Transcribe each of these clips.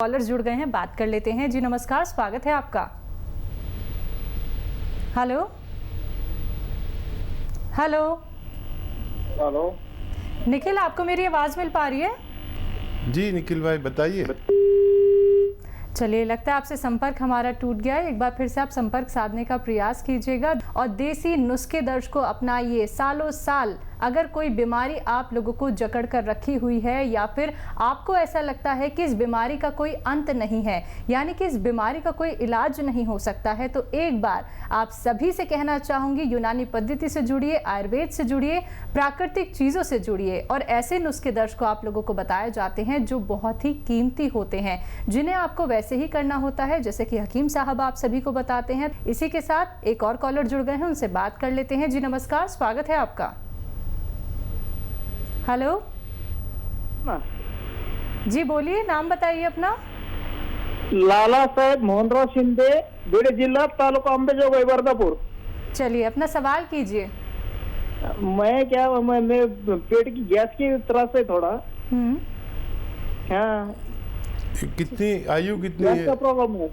Collar जुड़ गए हैं, बात कर लेते हैं। जी नमस्कार, स्वागत है आपका। Hello hello hello. निखिल, आपको मेरी आवाज मिल पा रही है? जी निखिल भाई बताइए। चलिए, लगता है आपसे संपर्क हमारा टूट गया है। एक बार फिर से आप संपर्क साधने का प्रयास कीजिएगा और देसी नुस्खे दर्ज को अपनाइए। सालों साल अगर कोई बीमारी आप लोगों को जकड़ कर रखी हुई है या फिर आपको ऐसा लगता है कि इस बीमारी का कोई अंत नहीं है, यानी कि इस बीमारी का कोई इलाज नहीं हो सकता है, तो एक बार आप सभी से कहना चाहूँगी, यूनानी पद्धति से जुड़िए, आयुर्वेद से जुड़िए, प्राकृतिक चीज़ों से जुड़िए और ऐसे नुस्खे दर्ज को आप लोगों को बताए जाते हैं जो बहुत ही कीमती होते हैं, जिन्हें आपको वैसे ही करना होता है जैसे कि हकीम साहब आप सभी को बताते हैं। इसी के साथ एक और कॉलर जुड़ गए हैं, उनसे बात कर लेते हैं। जी नमस्कार, स्वागत है आपका। हेलो जी, बोलिए, नाम बताइए अपना। लाला साहेब मोहनराव शिंदे, बीड जिला, तालुका अंबेजोगाई, वर्धापुर। चलिए, अपना सवाल कीजिए। मैं पेट की गैस की त्रास है थोड़ा। हाँ। कितनी आयु कितनी गैस है? का प्रॉब्लम है।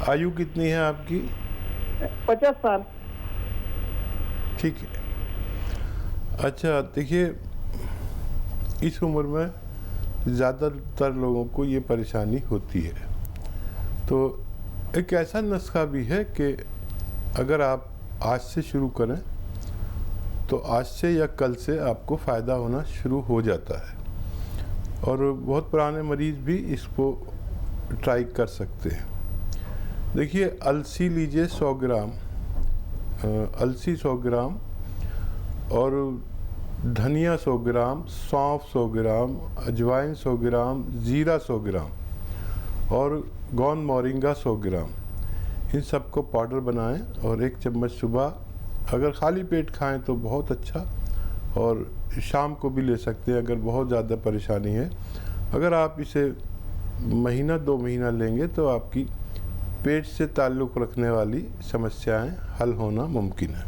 आयु कितनी है आपकी? 50 साल। ठीक है। अच्छा देखिए, इस उम्र में ज़्यादातर लोगों को ये परेशानी होती है। तो एक ऐसा नुस्खा भी है कि अगर आप आज से शुरू करें तो आज से या कल से आपको फ़ायदा होना शुरू हो जाता है और बहुत पुराने मरीज़ भी इसको ट्राई कर सकते हैं। देखिए, अलसी लीजिए 100 ग्राम, अलसी 100 ग्राम और धनिया 100 ग्राम, सौंफ 100 ग्राम, अजवाइन 100 ग्राम, ज़ीरा 100 ग्राम और गोंद मोरिंगा 100 ग्राम, इन सब को पाउडर बनाएं और 1 चम्मच सुबह अगर खाली पेट खाएं तो बहुत अच्छा, और शाम को भी ले सकते हैं अगर बहुत ज़्यादा परेशानी है। अगर आप इसे महीना 2 महीना लेंगे तो आपकी पेट से ताल्लुक़ रखने वाली समस्याएं हल होना मुमकिन है।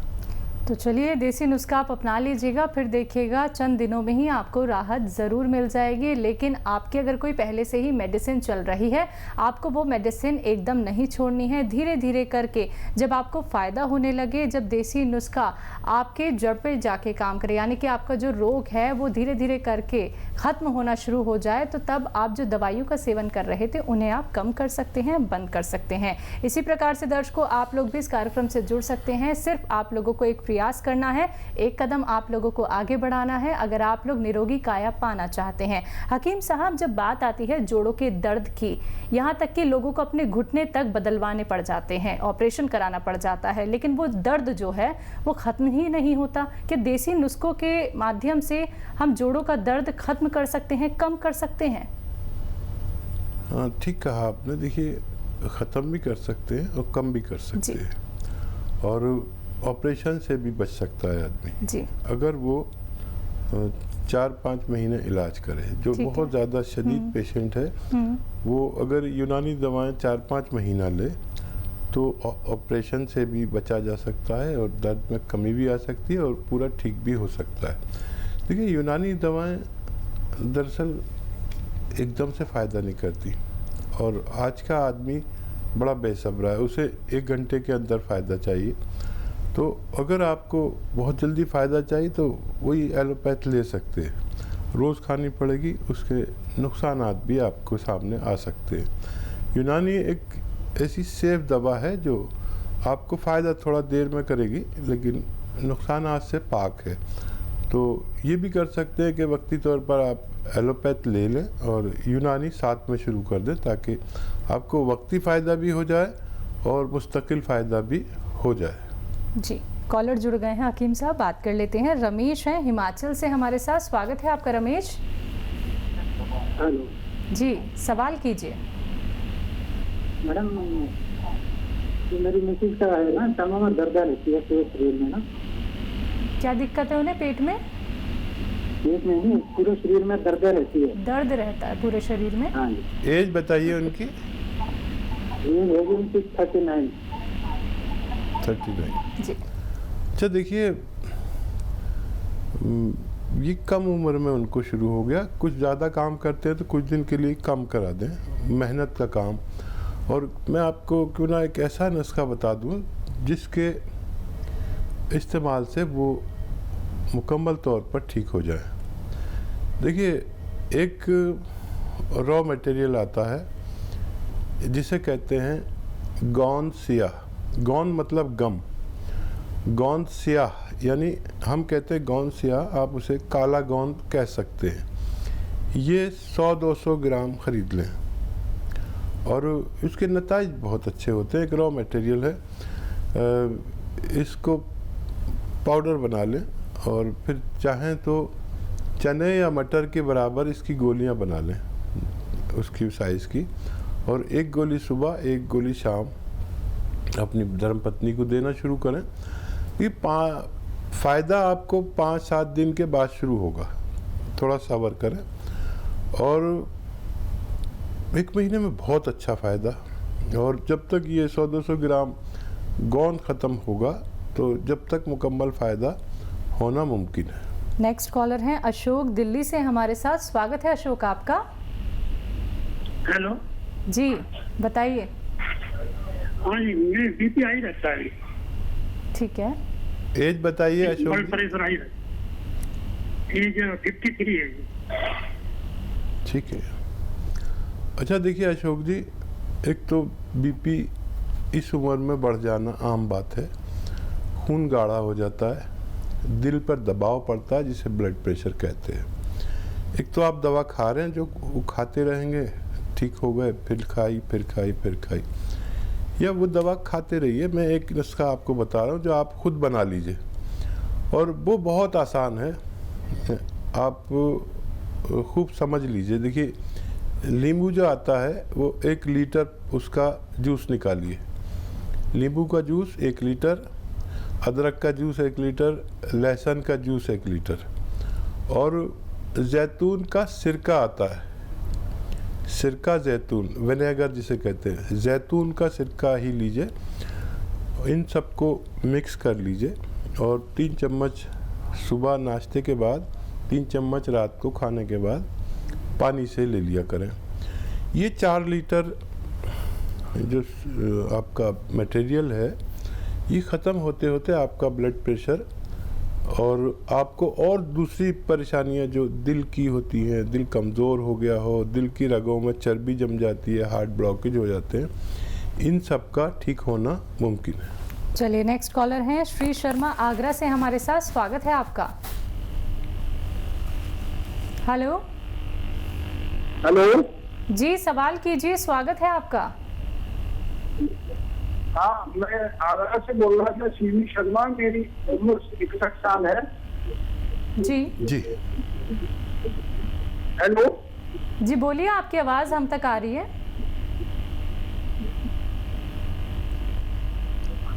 तो चलिए, देसी नुस्खा आप अपना लीजिएगा, फिर देखिएगा चंद दिनों में ही आपको राहत ज़रूर मिल जाएगी। लेकिन आपकी अगर कोई पहले से ही मेडिसिन चल रही है, आपको वो मेडिसिन एकदम नहीं छोड़नी है। धीरे धीरे करके जब आपको फ़ायदा होने लगे, जब देसी नुस्खा आपके जड़ पे जाके काम करे, यानी कि आपका जो रोग है वो धीरे धीरे करके ख़त्म होना शुरू हो जाए, तो तब आप जो दवाइयों का सेवन कर रहे थे उन्हें आप कम कर सकते हैं, बंद कर सकते हैं। इसी प्रकार से दर्शकों, आप लोग भी इस कार्यक्रम से जुड़ सकते हैं। सिर्फ आप लोगों को एक प्रयास करना है, एक कदम आप लोगों को आगे बढ़ाना है अगर आप लोग निरोगी काया पाना चाहते हैं। हकीम साहब, जब बात आती है जोड़ों के दर्द की, यहाँ तक कि लोगों को अपने घुटने तक बदलवाने पड़ जाते हैं, ऑपरेशन कराना पड़ जाता है, लेकिन वो दर्द जो है वो ख़त्म ही नहीं होता। कि देसी नुस्खों के माध्यम से हम जोड़ों का दर्द खत्म कर सकते हैं, कम कर सकते हैं? हाँ, ठीक कहा आपने। देखिए, ख़त्म भी कर सकते हैं और कम भी कर सकते हैं, और ऑपरेशन से भी बच सकता है आदमी जी। अगर वो 4-5 महीने इलाज करे। जो बहुत ज़्यादा शदीद पेशेंट है वो अगर यूनानी दवाएं 4-5 महीना ले तो ऑपरेशन से भी बचा जा सकता है और दर्द में कमी भी आ सकती है और पूरा ठीक भी हो सकता है। देखिए, यूनानी दवाएं दरअसल एकदम से फ़ायदा नहीं करती और आज का आदमी बड़ा बेसब्रा है, उसे 1 घंटे के अंदर फ़ायदा चाहिए। तो अगर आपको बहुत जल्दी फ़ायदा चाहिए तो वही एलोपैथ ले सकते हैं, रोज़ खानी पड़ेगी, उसके नुकसानात भी आपको सामने आ सकते हैं। यूनानी एक ऐसी सेफ दवा है जो आपको फ़ायदा थोड़ा देर में करेगी लेकिन नुकसानात से पाक है। तो ये भी कर सकते हैं कि वक्ती तौर पर आप एलोपैथ ले लें और यूनानी साथ में शुरू कर दें ताकि आपको वक्ती फ़ायदा भी हो जाए और मुस्तकिल फ़ायदा भी हो जाए। जी, कॉलर जुड़ गए हैं हकीम साहब, बात कर लेते हैं। रमेश हैं हिमाचल से हमारे साथ, स्वागत है आपका रमेश। हेलो जी, सवाल कीजिए। मैडम, मेरी मिसेज का है ना, तमाम दर्द रहती है पूरे शरीर में ना। क्या दिक्कत है उन्हें? पेट में? पेट में नहीं, पूरे शरीर में दर्द रहती है। दर्द रहता है पूरे शरीर में? हाँ जी। एज बताइए उनकी। ये होगी उनकी 39। 39 जी। अच्छा, देखिए ये कम उम्र में उनको शुरू हो गया। कुछ ज़्यादा काम करते हैं तो कुछ दिन के लिए कम करा दें, मेहनत का काम। और मैं आपको क्यों ना एक ऐसा नुस्खा बता दूं जिसके इस्तेमाल से वो मुकम्मल तौर पर ठीक हो जाए। देखिए, एक रॉ मटेरियल आता है जिसे कहते हैं गौन सियाह। गौन मतलब गम, गौन सियाह यानी हम कहते हैं गौन सियाह, आप उसे काला गौन कह सकते हैं। ये 100-200 ग्राम ख़रीद लें और इसके नताइज बहुत अच्छे होते हैं। एक रॉ मटेरियल है, इसको पाउडर बना लें और फिर चाहें तो चने या मटर के बराबर इसकी गोलियां बना लें, उसकी साइज़ की, और एक गोली सुबह एक गोली शाम अपनी धर्मपत्नी को देना शुरू करें। ये फ़ायदा आपको 5-7 दिन के बाद शुरू होगा, थोड़ा सब्र करें, और 1 महीने में बहुत अच्छा फ़ायदा। और जब तक ये 100-200 ग्राम गौन ख़त्म होगा तो जब तक मुकम्मल फ़ायदा होना मुमकिन है। नेक्स्ट कॉलर हैं अशोक दिल्ली से हमारे साथ। स्वागत है अशोक आपका। हेलो जी बताइए। हाँ जी, मुझे बीपी आई रहता है। ठीक है, एज बताइए अशोक ब्लड जी। प्रेशर आई रहता है। एज 53 है जी। ठीक है। अच्छा देखिए अशोक जी, एक तो बीपी इस उम्र में बढ़ जाना आम बात है। खून गाढ़ा हो जाता है, दिल पर दबाव पड़ता है जिसे ब्लड प्रेशर कहते हैं। एक तो आप दवा खा रहे हैं, जो वो खाते रहेंगे, ठीक हो गए, फिर खाई फिर खाई फिर खाई, या वो दवा खाते रहिए। मैं एक नुस्खा आपको बता रहा हूँ जो आप खुद बना लीजिए, और वो बहुत आसान है, आप खूब समझ लीजिए। देखिए, नींबू जो आता है वो 1 लीटर उसका जूस निकालिए। नींबू का जूस 1 लीटर, अदरक का जूस 1 लीटर, लहसुन का जूस 1 लीटर, और जैतून का सिरका आता है, सिरका जैतून, विनेगर जिसे कहते हैं, जैतून का सिरका ही लीजिए। इन सबको मिक्स कर लीजिए और 3 चम्मच सुबह नाश्ते के बाद, 3 चम्मच रात को खाने के बाद पानी से ले लिया करें। ये 4 लीटर जो आपका मटेरियल है, ये ख़त्म होते होते आपका ब्लड प्रेशर और आपको और दूसरी परेशानियां जो दिल की होती हैं, दिल कमज़ोर हो गया हो, दिल की रगों में चर्बी जम जाती है, हार्ट ब्लॉकेज हो जाते हैं, इन सब का ठीक होना मुमकिन है। चलिए नेक्स्ट कॉलर हैं श्री शर्मा आगरा से हमारे साथ। स्वागत है आपका। हेलो हेलो जी, सवाल कीजिए, स्वागत है आपका। हाँ, मैं आगरा से बोल रहा था, श्री शर्मा। मेरी उम्र 61 साल है। जी जी हेलो जी बोलिए, आपकी आवाज़ हम तक आ रही है।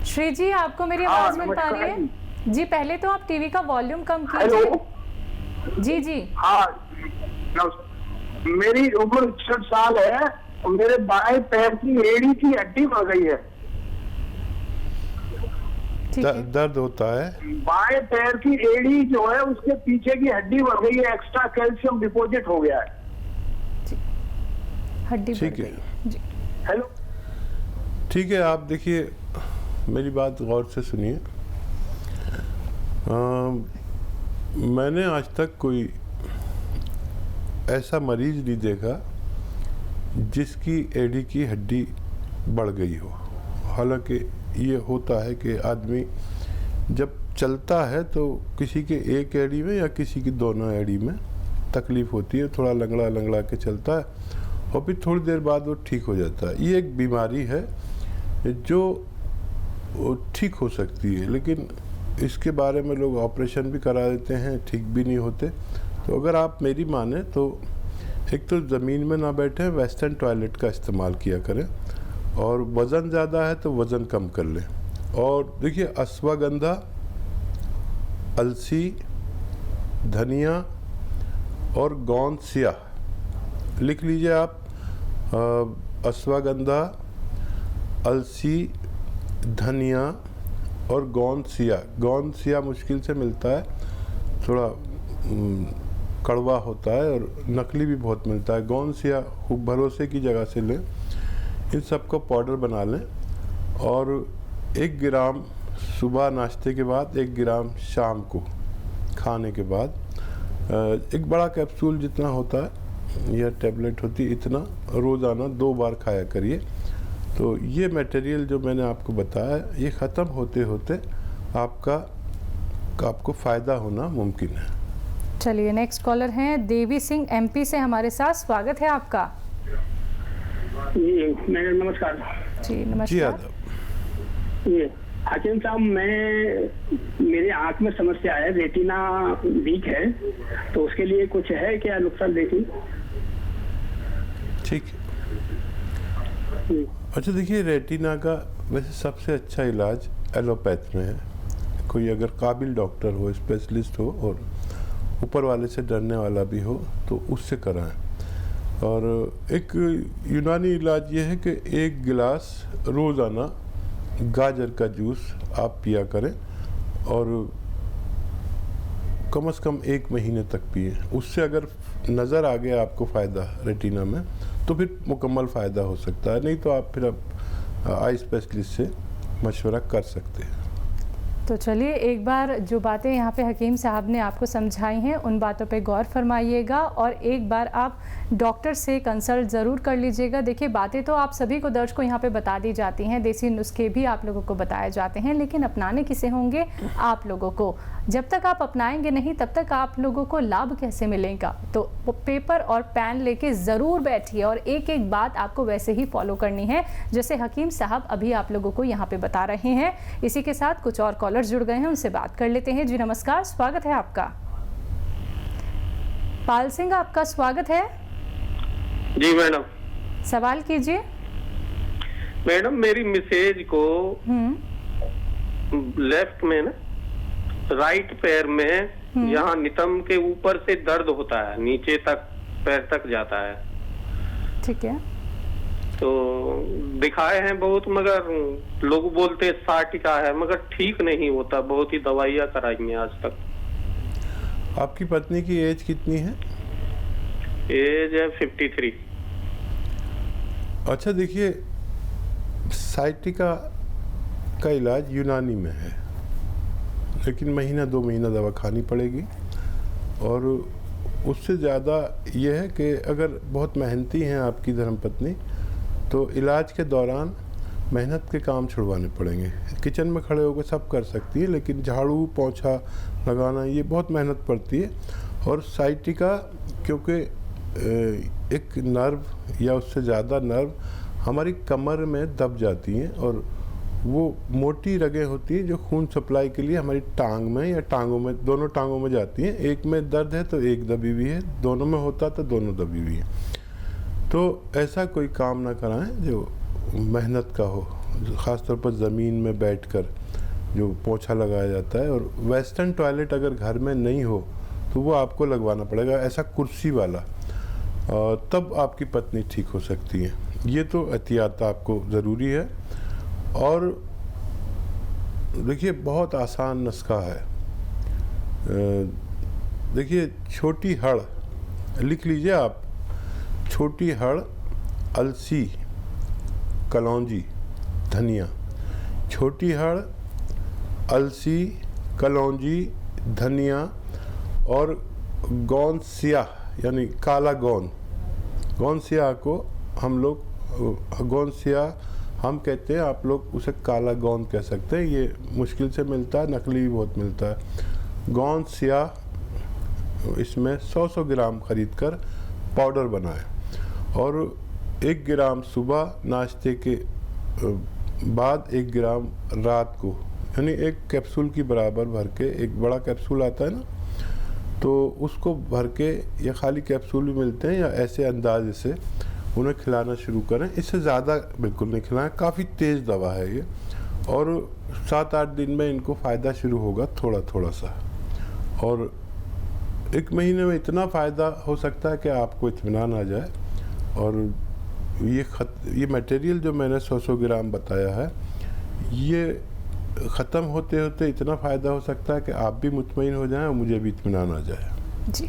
श्री जी, आपको मेरी आवाज़ मिल पा रही है? जी, पहले तो आप टीवी का वॉल्यूम कम कीजिए। हेलो जी जी हाँ, मेरी उम्र 61 साल है और मेरे बाएं पैर की एड़ी की हड्डी बढ़ गई है। ठीक है। दर्द होता है? बाएं पैर की एड़ी जो है उसके पीछे की हड्डी बढ़ गई है, एक्स्ट्रा कैल्शियम डिपॉजिट हो गया है। हड्डी बढ़ ठीक है। गई। जी हेलो ठीक है, आप देखिए, मेरी बात गौर से सुनिए। मैंने आज तक कोई ऐसा मरीज नहीं देखा जिसकी एड़ी की हड्डी बढ़ गई हो। हालांकि ये होता है कि आदमी जब चलता है तो किसी के एक एड़ी में या किसी की दोनों एड़ी में तकलीफ़ होती है, थोड़ा लंगड़ा लंगड़ा के चलता है और फिर थोड़ी देर बाद वो ठीक हो जाता है। ये एक बीमारी है जो ठीक हो सकती है, लेकिन इसके बारे में लोग ऑपरेशन भी करा देते हैं, ठीक भी नहीं होते। तो अगर आप मेरी माने तो एक तो ज़मीन में ना बैठें, वेस्टर्न टॉयलेट का इस्तेमाल किया करें, और वज़न ज़्यादा है तो वज़न कम कर लें। और देखिए, अश्वगंधा, अलसी, धनिया और गोंद सियाह लिख लीजिए आप। अश्वगंधा, अलसी, धनिया और गोंद सियाह। गोंद सियाह मुश्किल से मिलता है, थोड़ा कड़वा होता है और नकली भी बहुत मिलता है। गौंस या भरोसे की जगह से लें, इन सब को पाउडर बना लें और 1 ग्राम सुबह नाश्ते के बाद, 1 ग्राम शाम को खाने के बाद, एक बड़ा कैप्सूल जितना होता है या टैबलेट होती है इतना रोज़ाना 2 बार खाया करिए। तो ये मटेरियल जो मैंने आपको बताया ये ख़त्म होते होते आपको फ़ायदा होना मुमकिन है। चलिए नेक्स्ट कॉलर हैं देवी सिंह MP से हमारे साथ, स्वागत है आपका। जी मैडम नमस्कार। जी जी नमस्कार। आदाब। ये हाकिम साहब, मेरे आंख में समस्या है, रेटिना वीक है, तो उसके लिए कुछ है क्या नुस्खा देखिए? ठीक है। अच्छा देखिए, रेटिना का वैसे सबसे अच्छा इलाज एलोपैथ में है। कोई अगर काबिल डॉक्टर हो, स्पेशलिस्ट हो और ऊपर वाले से डरने वाला भी हो तो उससे कराएं। और एक यूनानी इलाज ये है कि 1 गिलास रोज़ाना गाजर का जूस आप पिया करें और कम से कम 1 महीने तक पिए। उससे अगर नज़र आ गया आपको फ़ायदा रेटिना में तो फिर मुकम्मल फ़ायदा हो सकता है, नहीं तो आप फिर आई स्पेशलिस्ट से मशवरा कर सकते हैं। तो चलिए एक बार जो बातें यहाँ पे हकीम साहब ने आपको समझाई हैं उन बातों पे गौर फरमाइएगा और एक बार आप डॉक्टर से कंसल्ट ज़रूर कर लीजिएगा। देखिए बातें तो आप सभी को दर्शकों यहाँ पे बता दी जाती हैं, देसी नुस्खे भी आप लोगों को बताए जाते हैं, लेकिन अपनाने किसे होंगे? आप लोगों को। जब तक आप अपनाएंगे नहीं तब तक आप लोगों को लाभ कैसे मिलेगा? तो पेपर और पेन लेके ज़रूर बैठिए और एक एक बात आपको वैसे ही फॉलो करनी है जैसे हकीम साहब अभी आप लोगों को यहाँ पे बता रहे हैं। इसी के साथ कुछ और कॉलर जुड़ गए हैं, उनसे बात कर लेते हैं। जी नमस्कार, स्वागत है आपका। पाल सिंह आपका स्वागत है। जी मैडम। सवाल कीजिए। मैडम मेरी मिसेज को लेफ्ट में ना, राइट पैर में यहाँ नितंब के ऊपर से दर्द होता है, नीचे तक पैर तक जाता है। ठीक है। तो दिखाए हैं बहुत, मगर लोग बोलते साटिका है, मगर ठीक नहीं होता। बहुत ही दवाइयाँ कराई हैं आज तक। आपकी पत्नी की एज कितनी है? एज है 53। अच्छा देखिए, साइटिका का इलाज यूनानी में है, लेकिन महीना 2 महीना दवा खानी पड़ेगी। और उससे ज़्यादा ये है कि अगर बहुत मेहनती हैं आपकी धर्मपत्नी तो इलाज के दौरान मेहनत के काम छुड़वाने पड़ेंगे। किचन में खड़े होकर सब कर सकती है, लेकिन झाड़ू पोंछा लगाना ये बहुत मेहनत पड़ती है। और साइटिका क्योंकि एक नर्व या उससे ज़्यादा नर्व हमारी कमर में दब जाती हैं और वो मोटी रगें होती हैं जो खून सप्लाई के लिए हमारी टांग में या टांगों में, दोनों टांगों में जाती हैं। एक में दर्द है तो एक दबी हुई है, दोनों में होता तो दोनों दबी हुई है। तो ऐसा कोई काम ना कराएं जो मेहनत का हो, ख़ासतौर पर ज़मीन में बैठकर जो पोंछा लगाया जाता है। और वेस्टर्न टॉयलेट अगर घर में नहीं हो तो वो आपको लगवाना पड़ेगा, ऐसा कुर्सी वाला, तब आपकी पत्नी ठीक हो सकती है। ये तो एहतियात आपको ज़रूरी है। और देखिए बहुत आसान नुस्खा है। देखिए छोटी हड़ लिख लीजिए आप, छोटी हड़, अलसी, कलौंजी, धनिया। छोटी हड़, अलसी, कलौंजी, धनिया और गोंद स्याह यानी काला गोंद। गोंद स्याह को हम लोग गोंद स्याह हम कहते हैं, आप लोग उसे काला गोंद कह सकते हैं। ये मुश्किल से मिलता है, नकली भी बहुत मिलता है। गोंद स्याह इसमें 100 ग्राम खरीद कर पाउडर बनाएं और 1 ग्राम सुबह नाश्ते के बाद, 1 ग्राम रात को, यानी 1 कैप्सूल की बराबर भर के, एक बड़ा कैप्सूल आता है ना, तो उसको भर के, या खाली कैप्सूल भी मिलते हैं, या ऐसे अंदाजे से उन्हें खिलाना शुरू करें। इससे ज़्यादा बिल्कुल नहीं खिलाएं, काफ़ी तेज़ दवा है ये। और 7-8 दिन में इनको फ़ायदा शुरू होगा थोड़ा थोड़ा सा, और 1 महीने में इतना फ़ायदा हो सकता है कि आपको इत्मीनान आ जाए। और ये मटेरियल जो मैंने 100 ग्राम बताया है, ये ख़त्म होते होते इतना फ़ायदा हो सकता है कि आप भी मुतमईन हो जाएं और मुझे भी इत्मीनान आ जाए। जी।